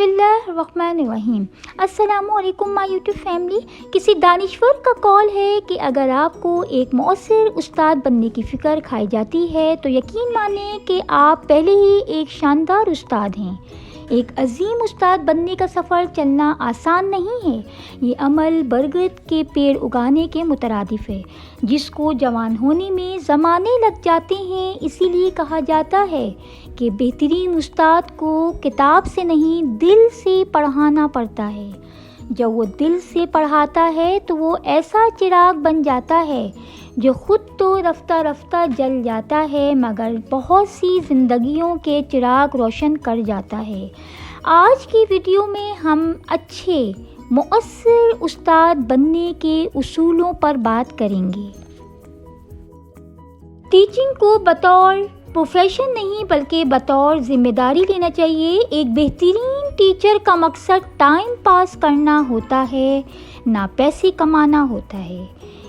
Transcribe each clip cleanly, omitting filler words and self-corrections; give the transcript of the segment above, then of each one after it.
بسم اللہ الرحمن الرحیم۔ السلام علیکم مائی یوٹیوب فیملی۔ کسی دانشور کا قول ہے کہ اگر آپ کو ایک مؤثر استاد بننے کی فکر کھائی جاتی ہے تو یقین مانیں کہ آپ پہلے ہی ایک شاندار استاد ہیں۔ ایک عظیم استاد بننے کا سفر چلنا آسان نہیں ہے۔ یہ عمل برگد کے پیڑ اگانے کے مترادف ہے جس کو جوان ہونے میں زمانے لگ جاتے ہیں۔ اسی لیے کہا جاتا ہے کہ بہترین استاد کو کتاب سے نہیں دل سے پڑھانا پڑتا ہے۔ جب وہ دل سے پڑھاتا ہے تو وہ ایسا چراغ بن جاتا ہے جو خود تو رفتہ رفتہ جل جاتا ہے مگر بہت سی زندگیوں کے چراغ روشن کر جاتا ہے۔ آج کی ویڈیو میں ہم اچھے مؤثر استاد بننے کے اصولوں پر بات کریں گے۔ ٹیچنگ کو بطور پروفیشن نہیں بلکہ بطور ذمہ داری لینا چاہیے۔ ایک بہترین ٹیچر کا مقصد ٹائم پاس کرنا ہوتا ہے نہ پیسے کمانا ہوتا ہے۔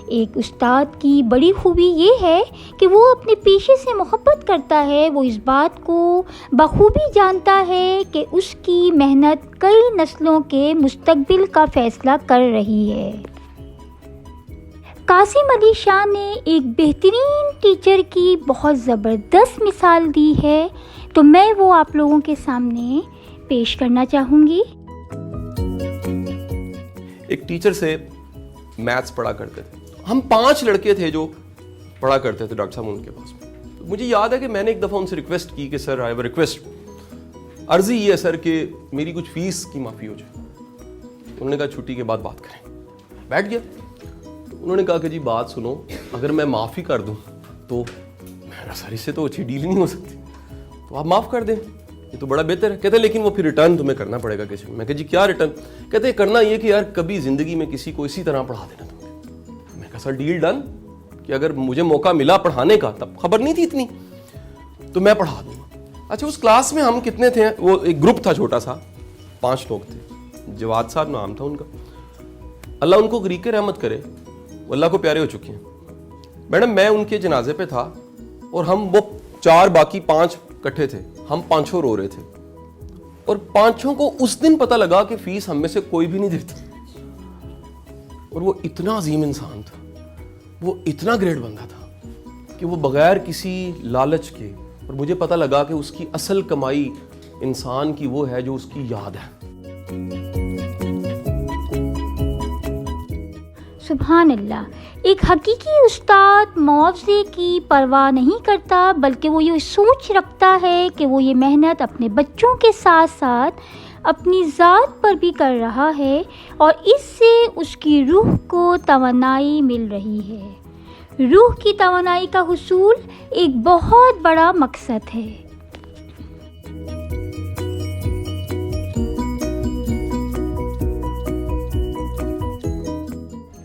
ایک استاد کی بڑی خوبی یہ ہے کہ وہ اپنے پیشے سے محبت کرتا ہے۔ وہ اس بات کو بخوبی جانتا ہے کہ اس کی محنت کئی نسلوں کے مستقبل کا فیصلہ کر رہی ہے۔ قاسم علی شاہ نے ایک بہترین ٹیچر کی بہت زبردست مثال دی ہے تو میں وہ آپ لوگوں کے سامنے پیش کرنا چاہوں گی۔ ایک ٹیچر سے میتھس پڑھا کرتے تھے، ہم 5 لڑکے تھے جو پڑھا کرتے تھے ڈاکٹر صاحب ان کے پاس۔ مجھے یاد ہے کہ میں نے ایک دفعہ ان سے ریکویسٹ کی کہ سر آئی ہیو ریکویسٹ، عرضی یہ ہے سر کہ میری کچھ فیس کی معافی ہو جائے۔ انہوں نے کہا چھٹی کے بعد بات کریں۔ بیٹھ گیا، انہوں نے کہا کہ جی بات سنو، اگر میں معافی کر دوں تو میرا سر اس سے تو اچھی ڈیل نہیں ہو سکتی، تو آپ معاف کر دیں، یہ تو بڑا بہتر ہے۔ کہتے ہیں لیکن وہ پھر ریٹرن تمہیں کرنا پڑے گا کسی میں کہا جی کیا ریٹرن؟ کہتے ہیں کرنا یہ کہ یار کبھی زندگی میں کسی کو اسی طرح پڑھا دینا تمہیں۔ میں کہا سر ڈیل ڈن، کہ اگر مجھے موقع ملا پڑھانے کا، تب خبر نہیں تھی اتنی، تو میں پڑھا دوں گا۔ اچھا اس کلاس میں ہم کتنے تھے؟ وہ ایک گروپ تھا چھوٹا سا، 5 لوگ تھے۔ جواد صاحب نام تھا ان کا، اللہ ان کو غریق رحمت کرے، وہ اللہ کو پیارے ہو چکے ہیں۔ میڈم میں ان کے جنازے پہ تھا اور ہم وہ 4 باقی 5 کٹھے تھے، ہم 5 رو رہے تھے اور 5 کو اس دن پتہ لگا کہ فیس ہم میں سے کوئی بھی نہیں دیتا۔ اور وہ اتنا عظیم انسان تھا، وہ اتنا گریٹ بندہ تھا کہ وہ بغیر کسی لالچ کے، اور مجھے پتہ لگا کہ اس کی اصل کمائی انسان کی وہ ہے جو اس کی یاد ہے۔ سبحان اللہ۔ ایک حقیقی استاد معاوضے کی پرواہ نہیں کرتا بلکہ وہ یہ سوچ رکھتا ہے کہ وہ یہ محنت اپنے بچوں کے ساتھ ساتھ اپنی ذات پر بھی کر رہا ہے اور اس سے اس کی روح کو توانائی مل رہی ہے۔ روح کی توانائی کا حصول ایک بہت بڑا مقصد ہے۔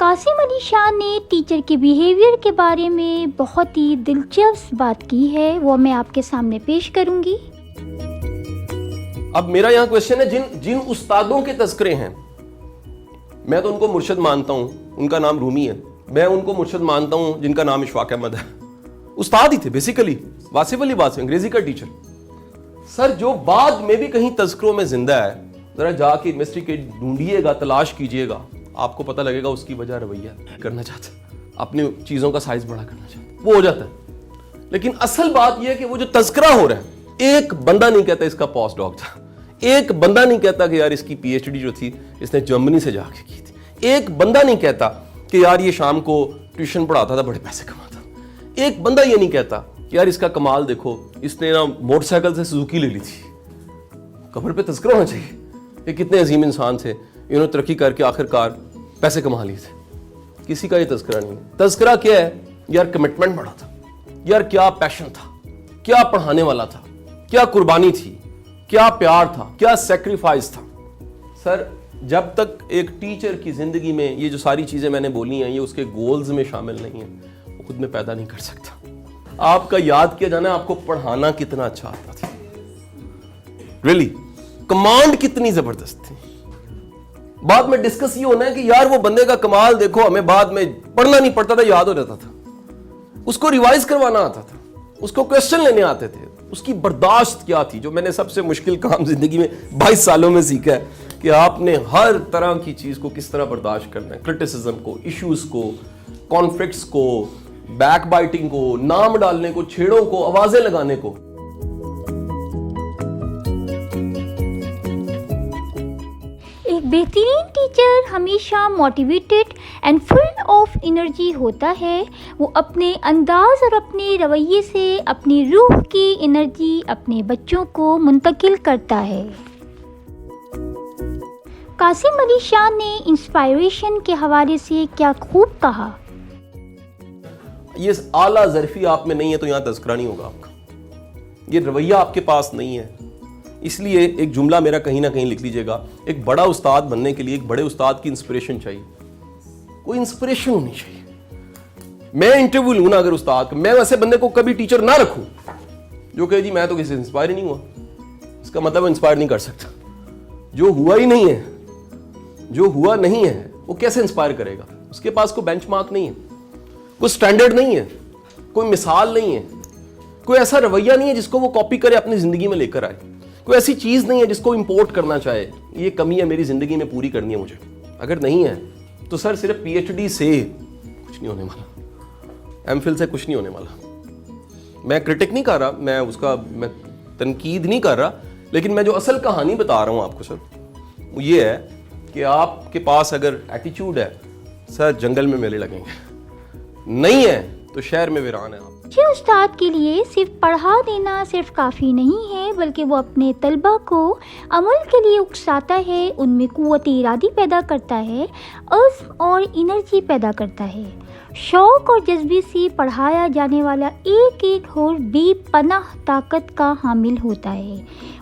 قاسم علی شاہ نے ٹیچر کے بیہیویئر کے بارے میں بہت ہی دلچسپ بات کی ہے، وہ میں آپ کے سامنے پیش کروں گی۔ اب میرا یہاں کوشچن ہے، جن استادوں کے تذکرے ہیں، میں تو ان کو مرشد مانتا ہوں، ان کا نام رومی ہے۔ میں ان کو مرشد مانتا ہوں جن کا نام اشفاق احمد ہے، استاد ہی تھے بیسیکلی، واصف علی واصف انگریزی کا ٹیچر۔ سر جو بعد میں بھی کہیں تذکروں میں زندہ ہے، ذرا جا کے انویسٹیگیٹ ڈھونڈیے گا، تلاش کیجئے گا، آپ کو پتہ لگے گا اس کی وجہ رویہ کرنا چاہتا ہے، اپنی چیزوں کا سائز بڑا کرنا چاہتا ہے، وہ ہو جاتا ہے۔ لیکن اصل بات یہ ہے کہ وہ جو تذکرہ ہو رہا ہے، ایک بندہ نہیں کہتا اس کا پوسٹ ڈاک تھا، ایک بندہ نہیں کہتا کہ یار اس کی پی ایچ ڈی جو تھی اس نے جرمنی سے جا کے کی تھی، ایک بندہ نہیں کہتا کہ یار یہ شام کو ٹیوشن پڑھاتا تھا بڑے پیسے کماتا، ایک بندہ یہ نہیں کہتا کہ یار اس کا کمال دیکھو اس نے نا موٹر سائیکل سے سوزوکی لے لی تھی۔ قبر پہ تذکرہ ہونا چاہیے کہ کتنے عظیم انسان تھے، انہوں نے ترقی کر کے آخر کار پیسے کما لیے تھے۔ کسی کا یہ تذکرہ نہیں۔ تذکرہ کیا ہے؟ یار کمٹمنٹ بڑا تھا، یار کیا پیشن تھا، کیا پڑھانے والا تھا، کیا قربانی تھی، کیا پیار تھا، کیا سیکریفائس تھا۔ سر جب تک ایک ٹیچر کی زندگی میں یہ جو ساری چیزیں میں نے بولی ہیں یہ اس کے گولز میں شامل نہیں ہیں، وہ خود میں پیدا نہیں کر سکتا۔ آپ کا یاد کیا جانا ہے آپ کو پڑھانا کتنا اچھا آتا تھا، ریلی کمانڈ کتنی زبردست تھی۔ بعد میں ڈسکس یہ ہونا ہے کہ یار وہ بندے کا کمال دیکھو، ہمیں بعد میں پڑھنا نہیں پڑتا تھا، یاد ہو جاتا تھا، اس کو ریوائز کروانا آتا تھا، اس کو کویسچن لینے آتے تھے، اس کی برداشت کیا تھی, جو میں نے سب سے مشکل کام زندگی میں 22 سالوں میں سیکھا ہے کہ آپ نے ہر طرح کی چیز کو کس طرح برداشت کرنا ہے, کرٹیسزم کو, ایشوز کو, کانفلکٹس کو, بیک بائٹنگ کو, نام ڈالنے کو, چھیڑوں کو, آوازیں لگانے کو. ایک بہترین ٹیچر ہمیشہ motivated and full of energy ہوتا ہے. وہ اپنے انداز اور اپنے رویے سے اپنی روح کی انرجی اپنے بچوں کو منتقل کرتا ہے. قاسم علی شاہ نے انسپائریشن کے حوالے سے کیا خوب کہا. یہ اعلیٰ ظرفی آپ میں نہیں ہے تو یہاں تذکرہ نہیں ہوگا آپ کا, یہ رویہ آپ کے پاس نہیں ہے. اس لیے ایک جملہ میرا کہیں نہ کہیں لکھ لیجئے گا, ایک بڑا استاد بننے کے لیے ایک بڑے استاد کی انسپریشن چاہیے, کوئی انسپریشن ہونی چاہیے. میں انٹرویو لوں نا اگر استاد, میں ویسے بندے کو کبھی ٹیچر نہ رکھوں جو کہ جی میں تو کسی سے انسپائر ہی نہیں ہوا, اس کا مطلب انسپائر نہیں کر سکتا. جو ہوا ہی نہیں ہے, جو ہوا نہیں ہے وہ کیسے انسپائر کرے گا؟ اس کے پاس کوئی بینچ مارک نہیں ہے, کوئی سٹینڈرڈ نہیں ہے, کوئی مثال نہیں ہے, کوئی ایسا رویہ نہیں ہے جس کو وہ کاپی کرے اپنی زندگی میں لے کر آئے, کوئی ایسی چیز نہیں ہے جس کو امپورٹ کرنا چاہے, یہ کمی ہے میری زندگی میں پوری کرنی ہے مجھے. اگر نہیں ہے تو سر صرف پی ایچ ڈی سے کچھ نہیں ہونے والا, ایم فل سے کچھ نہیں ہونے والا. میں کرٹک نہیں کر رہا, میں اس کا میں تنقید نہیں کر رہا, لیکن میں جو اصل کہانی بتا رہا ہوں آپ کو سر, وہ یہ ہے کہ آپ کے پاس اگر ایٹیچیوڈ ہے سر جنگل میں میلے لگیں گے, نہیں ہے تو شہر میں ویران ہے. آپ اچھے استاد کے لیے صرف پڑھا دینا صرف کافی نہیں ہے, بلکہ وہ اپنے طلبہ کو عمل کے لیے اکساتا ہے, ان میں قوت ارادی پیدا کرتا ہے, عزم اور انرجی پیدا کرتا ہے. شوق اور جذبے سے پڑھایا جانے والا ایک ایک حرف بے پناہ طاقت کا حامل ہوتا ہے.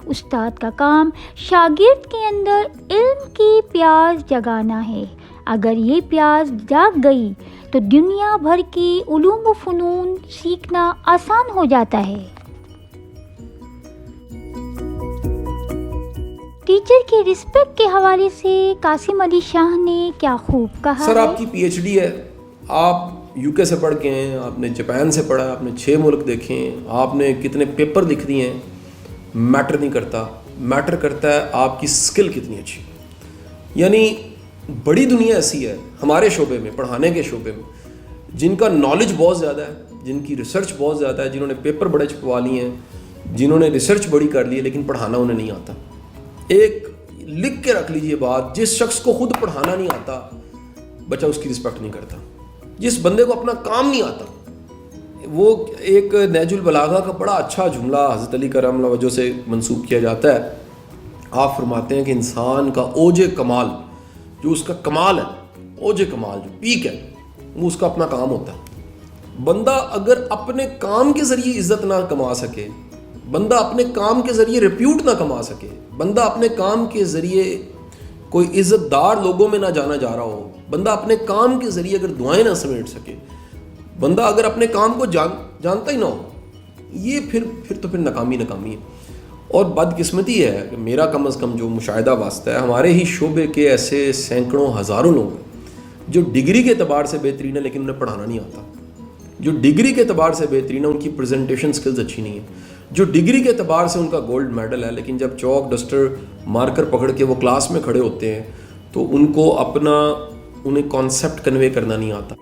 استاد کا کام شاگرد کے اندر علم کی پیاس جگانا ہے. اگر یہ پیاس جاگ گئی تو دنیا بھر کے علوم و فنون سیکھنا آسان ہو جاتا ہے. ٹیچر کے رسپیکٹ کے حوالے سے قاسم علی شاہ نے کیا خوب کہا. سر آپ کی پی ایچ ڈی ہے, آپ یو کے سے پڑھ کے ہیں, آپ نے جاپان سے پڑھا, آپ نے 6 ملک دیکھے ہیں, آپ نے کتنے پیپر لکھ دیے ہیں, میٹر نہیں کرتا, میٹر کرتا ہے آپ کی اسکل کتنی اچھی. یعنی بڑی دنیا ایسی ہے ہمارے شعبے میں, پڑھانے کے شعبے میں, جن کا نالج بہت زیادہ ہے, جن کی ریسرچ بہت زیادہ ہے, جنہوں نے پیپر بڑے چھپوا لیے ہیں, جنہوں نے ریسرچ بڑی کر لی ہے, لیکن پڑھانا انہیں نہیں آتا. ایک لکھ کے رکھ لیجئے بات, جس شخص کو خود پڑھانا نہیں آتا بچہ اس کی رسپیکٹ نہیں کرتا. جس بندے کو اپنا کام نہیں آتا, وہ ایک نہج البلاغہ کا بڑا اچھا جملہ حضرت علی کرم اللہ وجہ سے منسوب کیا جاتا ہے. آپ فرماتے ہیں کہ انسان کا اوج کمال, جو اس کا کمال ہے, اوج کمال جو پیک ہے, وہ اس کا اپنا کام ہوتا ہے. بندہ اگر اپنے کام کے ذریعے عزت نہ کما سکے, بندہ اپنے کام کے ذریعے ریپیوٹ نہ کما سکے, بندہ اپنے کام کے ذریعے کوئی عزت دار لوگوں میں نہ جانا جا رہا ہو, بندہ اپنے کام کے ذریعے اگر دعائیں نہ سمیٹ سکے, بندہ اگر اپنے کام کو جانتا ہی نہ ہو, یہ پھر تو ناکامی ہے. اور بدقسمتی ہے کہ میرا کم از کم جو مشاہدہ واسطہ ہے, ہمارے ہی شعبے کے ایسے سینکڑوں ہزاروں لوگ ہیں جو ڈگری کے اعتبار سے بہترین ہے لیکن انہیں پڑھانا نہیں آتا, جو ڈگری کے اعتبار سے بہترین ہے ان کی پریزنٹیشن سکلز اچھی نہیں ہے, جو ڈگری کے اعتبار سے ان کا گولڈ میڈل ہے, لیکن جب چوک ڈسٹر مارکر پکڑ کے وہ کلاس میں کھڑے ہوتے ہیں تو ان کو انہیں کانسیپٹ کنوے کرنا نہیں آتا.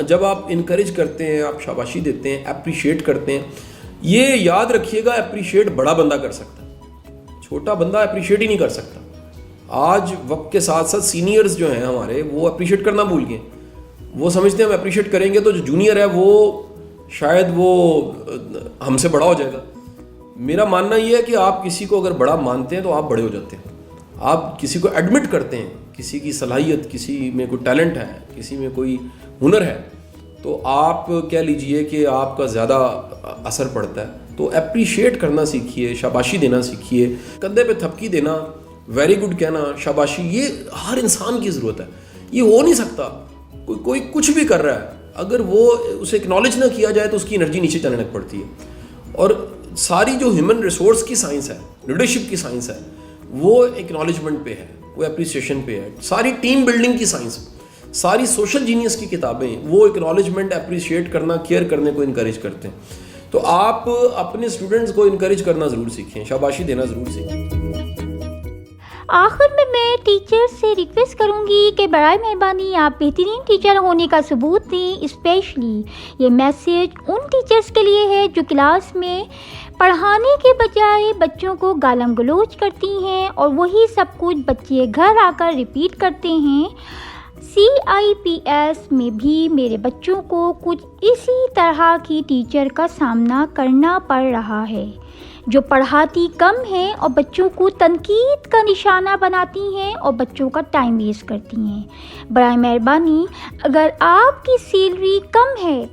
جب آپ انکریج کرتے ہیں, آپ شاباشی دیتے ہیں, اپریشیٹ کرتے ہیں, یہ یاد رکھیے گا اپریشیٹ بڑا بندہ کر سکتا ہے, چھوٹا بندہ اپریشیٹ ہی نہیں کر سکتا. آج وقت کے ساتھ ساتھ سینئرز جو ہیں ہمارے, وہ اپریشیٹ کرنا بھول گئے. وہ سمجھتے ہیں ہم اپریشیٹ کریں گے تو جو جونیئر ہے وہ شاید وہ ہم سے بڑا ہو جائے گا. میرا ماننا یہ ہے کہ آپ کسی کو اگر بڑا مانتے ہیں تو آپ بڑے ہو جاتے ہیں. آپ کسی کو ایڈمٹ کرتے ہیں, کسی کی صلاحیت, کسی میں کوئی ٹیلنٹ ہے, کسی میں کوئی ہنر ہے, تو آپ کہہ لیجئے کہ آپ کا زیادہ اثر پڑتا ہے. تو اپریشیٹ کرنا سیکھیے, شاباشی دینا سیکھیے, کندھے پہ تھپکی دینا, ویری گڈ کہنا, شاباشی, یہ ہر انسان کی ضرورت ہے. یہ ہو نہیں سکتا کوئی کچھ بھی کر رہا ہے, اگر وہ اسے اکنالج نہ کیا جائے تو اس کی انرجی نیچے جانے لگ پڑتی ہے. اور ساری جو ہیومن ریسورس کی سائنس ہے, لیڈرشپ کی سائنس ہے, وہ اکنالجمنٹ پہ ہے, وہ اپریسیشن پہ ہے. ساری ٹیم بلڈنگ کی سائنس, ساری سوشل جینیس کی کتابیں وہ اکنالجمنٹ, اپریشیٹ کرنا, کیئر کرنے کو انکریج کرتے ہیں. تو آپ اپنے اسٹوڈنٹس کو انکریج کرنا ضرور سیکھیں, شاباشی دینا ضرور سیکھیں. آخر میں ٹیچر سے ریکویسٹ کروں گی کہ برائے مہربانی آپ بہترین ٹیچر ہونے کا ثبوت دیں. اسپیشلی یہ میسیج ان ٹیچرز کے لیے ہے جو کلاس میں پڑھانے کے بجائے بچوں کو گالم گلوچ کرتی ہیں اور وہی سب کچھ بچے گھر آ کر ریپیٹ کرتے ہیں. CIPS میں بھی میرے بچوں کو کچھ اسی طرح کی ٹیچر کا سامنا کرنا پڑ رہا ہے جو پڑھاتی کم ہیں اور بچوں کو تنقید کا نشانہ بناتی ہیں اور بچوں کا ٹائم ویسٹ کرتی ہیں. برائے مہربانی اگر آپ کی سیلری کم ہے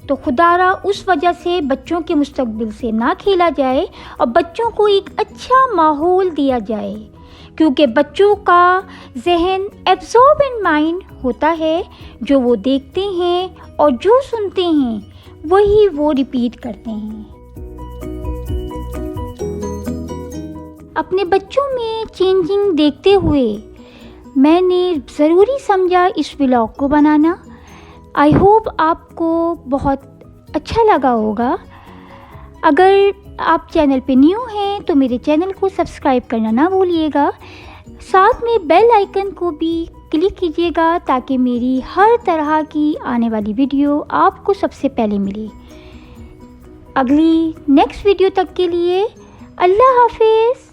تو خدا را اس وجہ سے بچوں کے مستقبل سے نہ کھیلا جائے اور بچوں کو ایک اچھا ماحول دیا جائے, کیونکہ بچوں کا ذہن ایبزاربنٹ مائنڈ ہوتا ہے. جو وہ دیکھتے ہیں اور جو سنتے ہیں وہی وہ ریپیٹ کرتے ہیں. اپنے بچوں میں چینجنگ دیکھتے ہوئے میں نے ضروری سمجھا اس ولاگ کو بنانا. آئی ہوپ آپ کو بہت اچھا لگا ہوگا. اگر آپ چینل پہ نیو ہیں تو میرے چینل کو سبسکرائب کرنا نہ بھولیے گا. ساتھ میں بیل آئیکن کو بھی کلک کیجیے گا تاکہ میری ہر طرح کی آنے والی ویڈیو آپ کو سب سے پہلے ملے. اگلی نیکسٹ ویڈیو تک کے لیے اللہ حافظ.